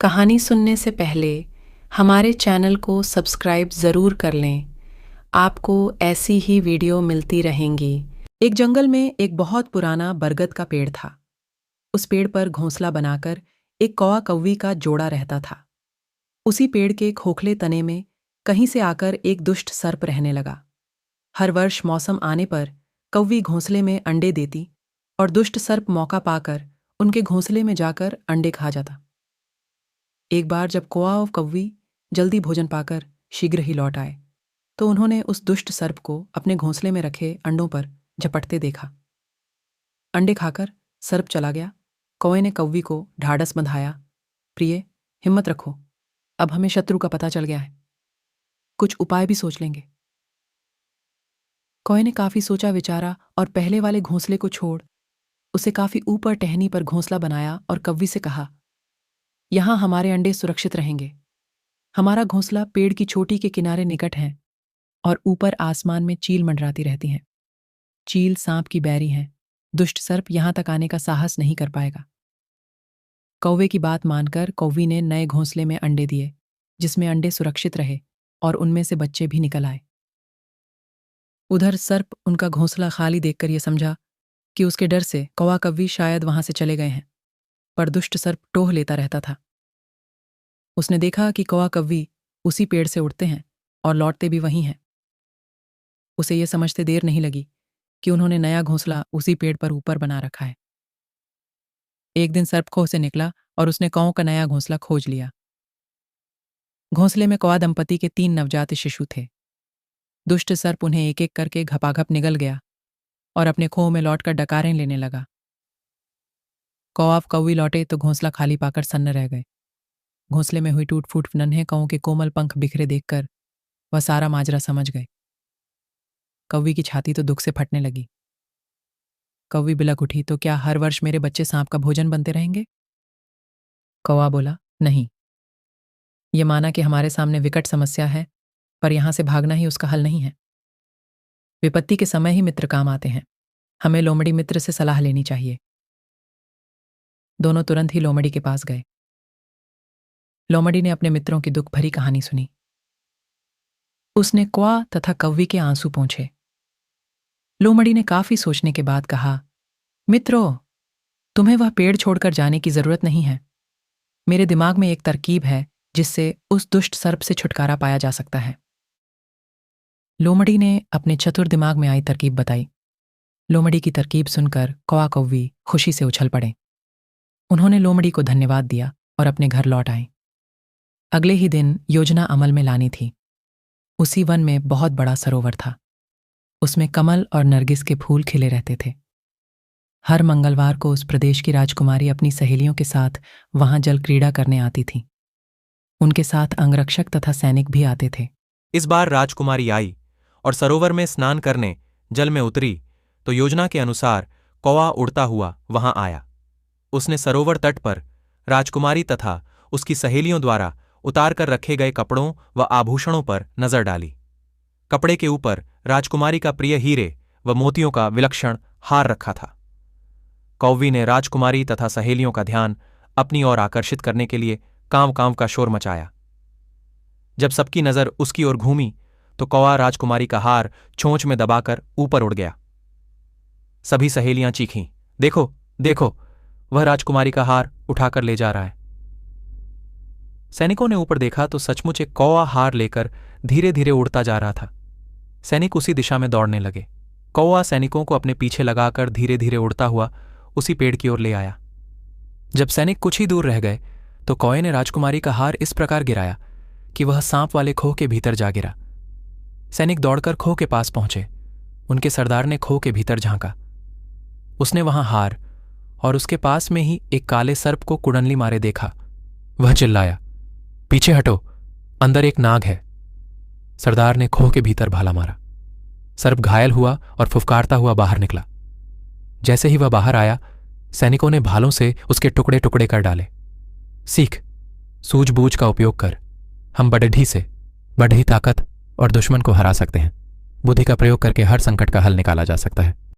कहानी सुनने से पहले हमारे चैनल को सब्सक्राइब ज़रूर कर लें। आपको ऐसी ही वीडियो मिलती रहेंगी। एक जंगल में एक बहुत पुराना बरगद का पेड़ था। उस पेड़ पर घोंसला बनाकर एक कौवा कौवी का जोड़ा रहता था। उसी पेड़ के खोखले तने में कहीं से आकर एक दुष्ट सर्प रहने लगा। हर वर्ष मौसम आने पर कौवी घोंसले में अंडे देती और दुष्ट सर्प मौका पाकर उनके घोंसले में जाकर अंडे खा जाता। एक बार जब कौवा और कौवी जल्दी भोजन पाकर शीघ्र ही लौट आए तो उन्होंने उस दुष्ट सर्प को अपने घोंसले में रखे अंडों पर झपटते देखा। अंडे खाकर सर्प चला गया। कौवे ने कौवी को ढाढ़स बंधाया, प्रिय, हिम्मत रखो, अब हमें शत्रु का पता चल गया है, कुछ उपाय भी सोच लेंगे। कौवे ने काफी सोचा विचारा और पहले वाले घोंसले को छोड़ उसे काफी ऊपर टहनी पर घोंसला बनाया और कौवी से कहा, यहां हमारे अंडे सुरक्षित रहेंगे। हमारा घोंसला पेड़ की चोटी के किनारे निकट है और ऊपर आसमान में चील मंडराती रहती हैं। चील सांप की बैरी हैं। दुष्ट सर्प यहां तक आने का साहस नहीं कर पाएगा। कौवे की बात मानकर कौवी ने नए घोंसले में अंडे दिए, जिसमें अंडे सुरक्षित रहे और उनमें से बच्चे भी निकल आए। उधर सर्प उनका घोंसला खाली देखकर यह समझा कि उसके डर से कौवा कौवी शायद वहां से चले गए हैं, पर दुष्ट सर्प टोह लेता रहता था। उसने देखा कि कौवा कौवी उसी पेड़ से उड़ते हैं और लौटते भी वहीं हैं। उसे यह समझते देर नहीं लगी कि उन्होंने नया घोंसला उसी पेड़ पर ऊपर बना रखा है। एक दिन सर्प खोह से निकला और उसने कौओं का नया घोंसला खोज लिया। घोंसले में कौवा दंपति के 3 नवजात शिशु थे। दुष्ट सर्प उन्हें एक एक करके घपाघप निगल गया और अपने खोह में लौटकर डकारें लेने लगा। कौवा कौवी लौटे तो घोंसला खाली पाकर सन्न रह गए। घोंसले में हुई टूट फूट नन्हे कौओं के कोमल पंख बिखरे देखकर वह सारा माजरा समझ गए। कौवी की छाती तो दुख से फटने लगी। कौवी बिलक उठी, तो क्या हर वर्ष मेरे बच्चे सांप का भोजन बनते रहेंगे? कौवा बोला, नहीं। ये माना कि हमारे सामने विकट समस्या है, पर यहां से भागना ही उसका हल नहीं है। विपत्ति के समय ही मित्र काम आते हैं। हमें लोमड़ी मित्र से सलाह लेनी चाहिए। दोनों तुरंत ही लोमड़ी के पास गए। लोमड़ी ने अपने मित्रों की दुख भरी कहानी सुनी। उसने कौवा तथा कौवी के आंसू पोंछे। लोमड़ी ने काफी सोचने के बाद कहा, मित्रों, तुम्हें वह पेड़ छोड़कर जाने की जरूरत नहीं है। मेरे दिमाग में एक तरकीब है जिससे उस दुष्ट सर्प से छुटकारा पाया जा सकता है। लोमड़ी ने अपने चतुर दिमाग में आई तरकीब बताई। लोमड़ी की तरकीब सुनकर कौवा कौवी खुशी से उछल पड़े। उन्होंने लोमड़ी को धन्यवाद दिया और अपने घर लौट आए। अगले ही दिन योजना अमल में लानी थी। उसी वन में बहुत बड़ा सरोवर था। उसमें कमल और नरगिस के फूल खिले रहते थे। हर मंगलवार को उस प्रदेश की राजकुमारी अपनी सहेलियों के साथ वहां जल क्रीड़ा करने आती थी। उनके साथ अंगरक्षक तथा सैनिक भी आते थे। इस बार राजकुमारी आई और सरोवर में स्नान करने जल में उतरी तो योजना के अनुसार कौवा उड़ता हुआ वहां आया। उसने सरोवर तट पर राजकुमारी तथा उसकी सहेलियों द्वारा उतार कर रखे गए कपड़ों व आभूषणों पर नजर डाली। कपड़े के ऊपर राजकुमारी का प्रिय हीरे व मोतियों का विलक्षण हार रखा था। कौवी ने राजकुमारी तथा सहेलियों का ध्यान अपनी ओर आकर्षित करने के लिए कांव कांव का शोर मचाया। जब सबकी नजर उसकी ओर घूमी तो कौवा राजकुमारी का हार चोंच में दबाकर ऊपर उड़ गया। सभी सहेलियां चीखीं, देखो देखो, वह राजकुमारी का हार उठाकर ले जा रहा है। सैनिकों ने ऊपर देखा तो सचमुच एक कौवा हार लेकर धीरे धीरे उड़ता जा रहा था। सैनिक उसी दिशा में दौड़ने लगे। कौवा सैनिकों को अपने पीछे लगाकर धीरे धीरे उड़ता हुआ उसी पेड़ की ओर ले आया। जब सैनिक कुछ ही दूर रह गए तो कौवे ने राजकुमारी का हार इस प्रकार गिराया कि वह सांप वाले खोह के भीतर जा गिरा। सैनिक दौड़कर खोह के पास पहुंचे। उनके सरदार ने खोह के भीतर झांका। उसने वहां हार और उसके पास में ही एक काले सर्प को कुड़नली मारे देखा। वह चिल्लाया, पीछे हटो, अंदर एक नाग है। सरदार ने खोह के भीतर भाला मारा। सर्प घायल हुआ और फुफकारता हुआ बाहर निकला। जैसे ही वह बाहर आया, सैनिकों ने भालों से उसके टुकड़े टुकड़े कर डाले। सीख, सूझबूझ का उपयोग कर। हम बढ़ी से बढ़ी ताकत और दुश्मन को हरा सकते हैं। बुद्धि का प्रयोग करके हर संकट का हल निकाला जा सकता है।